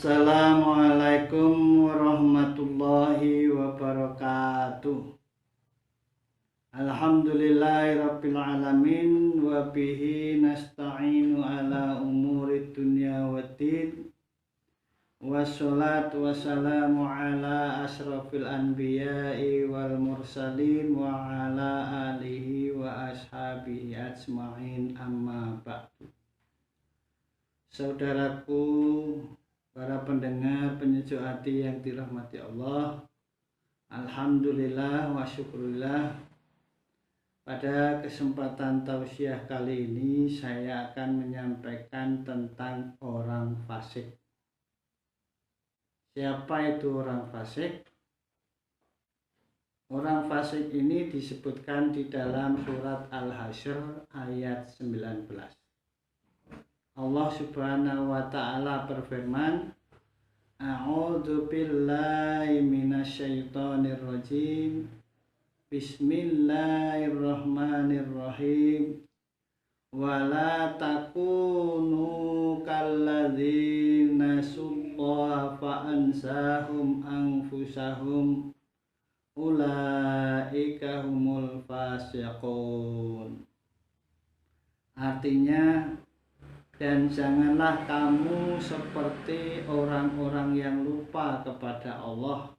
Assalamualaikum warahmatullahi wabarakatuh. Alhamdulillahirabbil alamin wa bihi nasta'inu ala umuri dunya waddin. Wassalatu wassalamu ala asrafil anbiya'i wal mursalin wa ala alihi wa ashabihi ajma'in, amma ba'du. Saudaraku, para pendengar penyejuk hati yang dirahmati Allah, alhamdulillah wa syukurillah. Pada kesempatan tausiah kali ini saya akan menyampaikan tentang orang fasik. Siapa itu orang fasik? Orang fasik ini disebutkan di dalam surat Al-Hasyr ayat 19. Allah Subhanahu wa ta'ala berfirman, A'udzu billahi minasyaitonir rajim. Bismillahirrahmanirrahim. Wala takunu kalladzina suqa fa ansahum anfusahum ulaika humul fasiqun. Artinya, dan janganlah kamu seperti orang-orang yang lupa kepada Allah,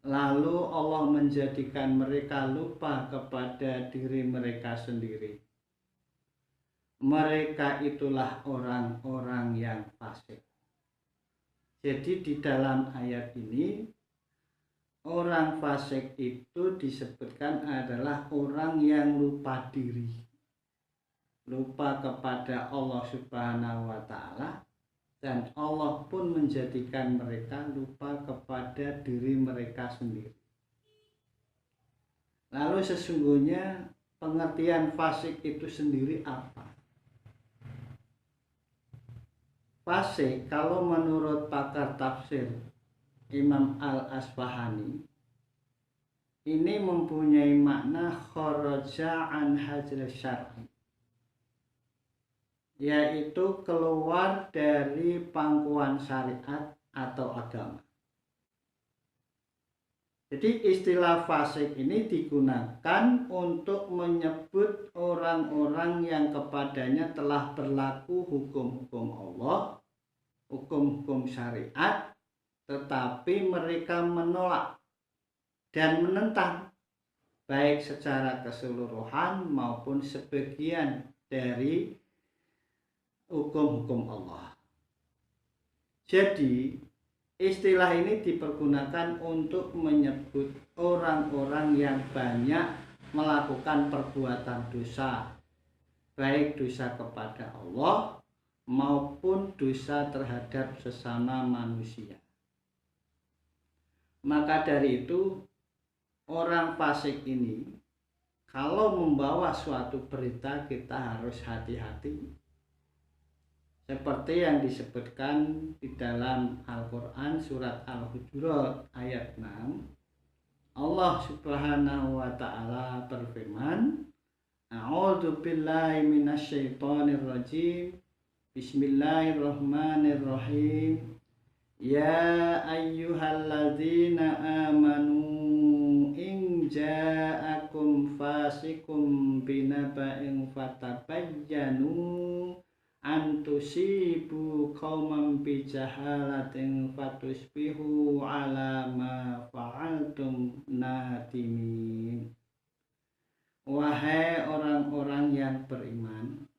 lalu Allah menjadikan mereka lupa kepada diri mereka sendiri. Mereka itulah orang-orang yang fasik. Jadi di dalam ayat ini, orang fasik itu disebutkan adalah orang yang lupa diri, lupa kepada Allah Subhanahu wa ta'ala, dan Allah pun menjadikan mereka lupa kepada diri mereka sendiri. Lalu sesungguhnya pengertian fasik itu sendiri apa? Fasik kalau menurut pakar tafsir Imam Al-Asbahani ini mempunyai makna kharaja an hajr syar'i, yaitu keluar dari pangkuan syariat atau agama. Jadi istilah fasik ini digunakan untuk menyebut orang-orang yang kepadanya telah berlaku hukum-hukum Allah, hukum-hukum syariat, tetapi mereka menolak dan menentang baik secara keseluruhan maupun sebagian dari hukum-hukum Allah. Jadi istilah ini dipergunakan untuk menyebut orang-orang yang banyak melakukan perbuatan dosa, baik dosa kepada Allah maupun dosa terhadap sesama manusia. Maka dari itu, orang fasik ini kalau membawa suatu berita kita harus hati-hati. Seperti yang disebutkan di dalam Al-Quran surat Al-Hujurat ayat 6, Allah Subhanahu wa ta'ala berfirman, A'udzu billahi minasyaitonir rajim. Bismillahirrahmanirrahim. Ya ayyuhalladzina amanu in ja'akum fasikum binaba'in fatabayyanu antusibu qauman bijahalatin fatusbihu ala ma fa'altum nadimin. Wahai orang-orang yang beriman,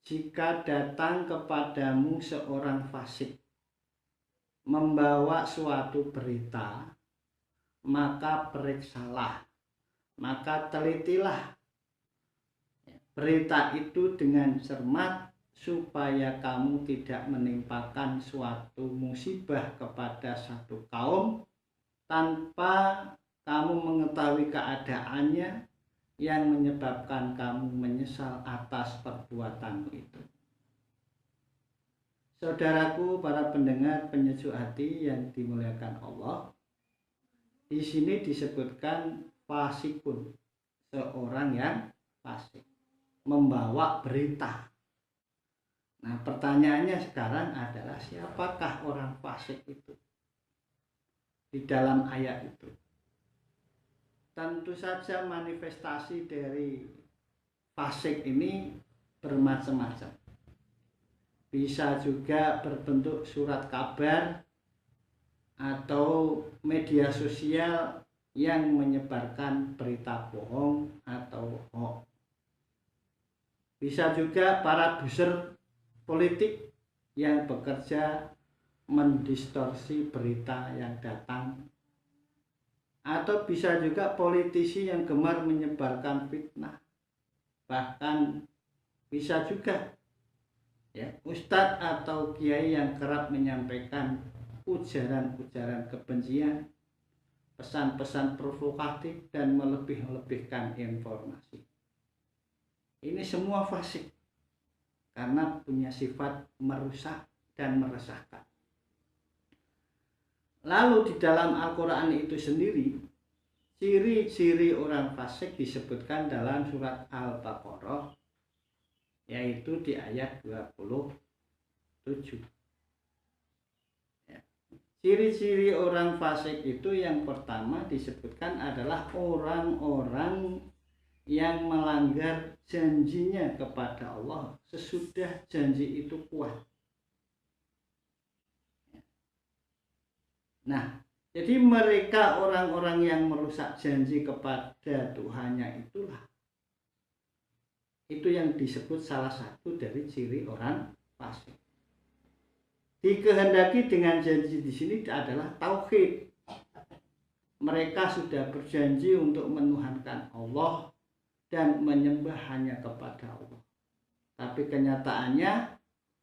jika datang kepadamu seorang fasik membawa suatu berita, maka periksalah, maka telitilah berita itu dengan cermat supaya kamu tidak menimpakan suatu musibah kepada satu kaum tanpa kamu mengetahui keadaannya yang menyebabkan kamu menyesal atas perbuatanmu itu. Saudaraku, para pendengar penyejuk hati yang dimuliakan Allah, di sini disebutkan fasikun, seorang yang fasik, membawa berita. Nah, pertanyaannya sekarang adalah siapakah orang fasik itu di dalam ayat itu? Tentu saja manifestasi dari fasik ini bermacam-macam. Bisa juga berbentuk surat kabar atau media sosial yang menyebarkan berita bohong atau hoax. Bisa juga para buzzer politik yang bekerja mendistorsi berita yang datang, atau bisa juga politisi yang gemar menyebarkan fitnah, bahkan bisa juga ya ustadz atau kiai yang kerap menyampaikan ujaran-ujaran kebencian, pesan-pesan provokatif dan melebih-lebihkan informasi. Ini semua fasik karena punya sifat merusak dan meresahkan. Lalu di dalam Al-Quran itu sendiri, ciri-ciri orang fasik disebutkan dalam surat Al-Baqarah, yaitu di ayat 27. Ciri-ciri orang fasik itu yang pertama disebutkan adalah orang-orang yang melanggar janjinya kepada Allah sesudah janji itu kuat. Nah, jadi mereka orang-orang yang merusak janji kepada Tuhannya itulah, itu yang disebut salah satu dari ciri orang fasik. Dikehendaki dengan janji di sini adalah tauhid. Mereka sudah berjanji untuk menuhankan Allah dan menyembah hanya kepada Allah. Tapi kenyataannya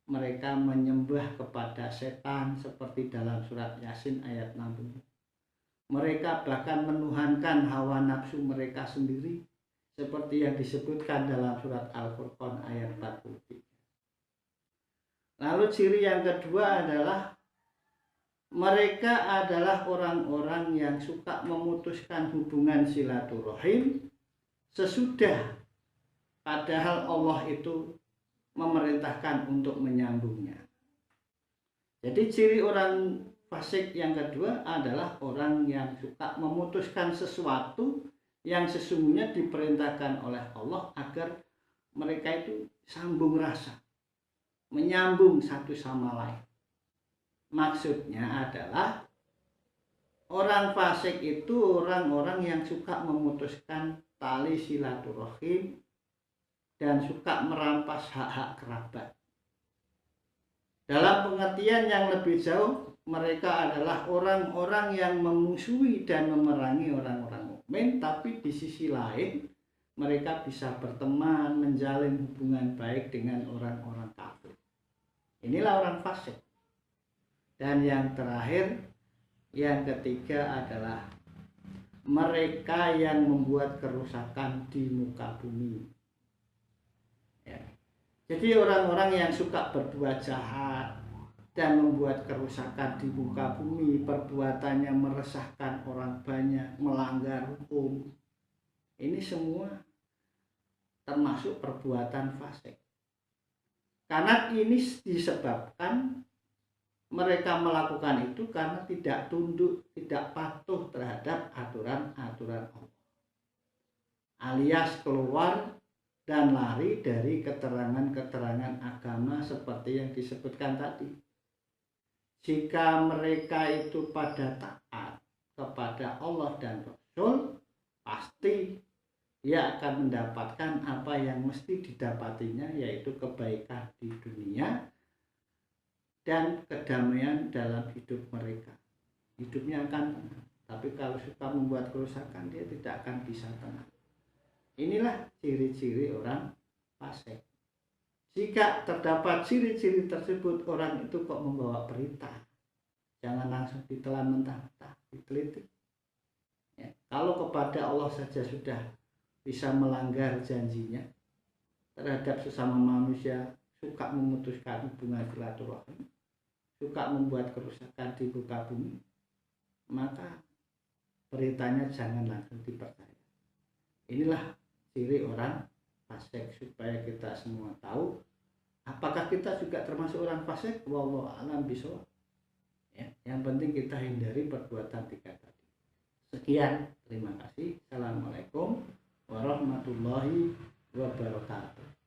mereka menyembah kepada setan seperti dalam surat Yasin ayat 60. Mereka bahkan menuhankan hawa nafsu mereka sendiri seperti yang disebutkan dalam surat Al-Furqan ayat 43. Lalu ciri yang kedua adalah mereka adalah orang-orang yang suka memutuskan hubungan silaturahim sesudah padahal Allah itu memerintahkan untuk menyambungnya. Jadi ciri orang fasik yang kedua adalah orang yang suka memutuskan sesuatu yang sesungguhnya diperintahkan oleh Allah agar mereka itu sambung rasa, menyambung satu sama lain. Maksudnya adalah orang fasik itu orang-orang yang suka memutuskan tali silaturahim dan suka merampas hak-hak kerabat. Dalam pengertian yang lebih jauh, mereka adalah orang-orang yang memusuhi dan memerangi orang-orang mukmin, tapi di sisi lain mereka bisa berteman, menjalin hubungan baik dengan orang-orang kafir. Inilah orang fasik. Dan yang terakhir, yang ketiga adalah mereka yang membuat kerusakan di muka bumi. Ya. Jadi orang-orang yang suka berbuat jahat dan membuat kerusakan di muka bumi, perbuatannya meresahkan orang banyak, melanggar hukum, ini semua termasuk perbuatan fasik. Karena ini disebabkan mereka melakukan itu karena tidak tunduk, tidak patuh terhadap aturan-aturan Allah, alias keluar dan lari dari keterangan-keterangan agama seperti yang disebutkan tadi. Jika mereka itu pada taat kepada Allah dan Rasul, pasti ia akan mendapatkan apa yang mesti didapatinya, yaitu kebaikan di dunia dan kedamaian dalam hidup mereka. Hidupnya akan tenang. Tapi kalau suka membuat kerusakan, dia tidak akan bisa tenang. Inilah ciri-ciri orang fasik. Jika terdapat ciri-ciri tersebut, orang itu kok membawa berita, jangan langsung ditelan mentah-mentah, diteliti. Ya, kalau kepada Allah saja sudah bisa melanggar janjinya terhadap sesama manusia, suka memutuskan hubungan silaturahim, suka membuat kerusakan di muka bumi, maka beritanya jangan langsung dipercaya. Inilah ciri orang fasik, supaya kita semua tahu Apakah kita juga termasuk orang fasik? Wallahu a'lam bishawab. Ya, yang penting kita hindari perbuatan 3 tadi. Sekian, terima kasih. Assalamualaikum warahmatullahi wabarakatuh.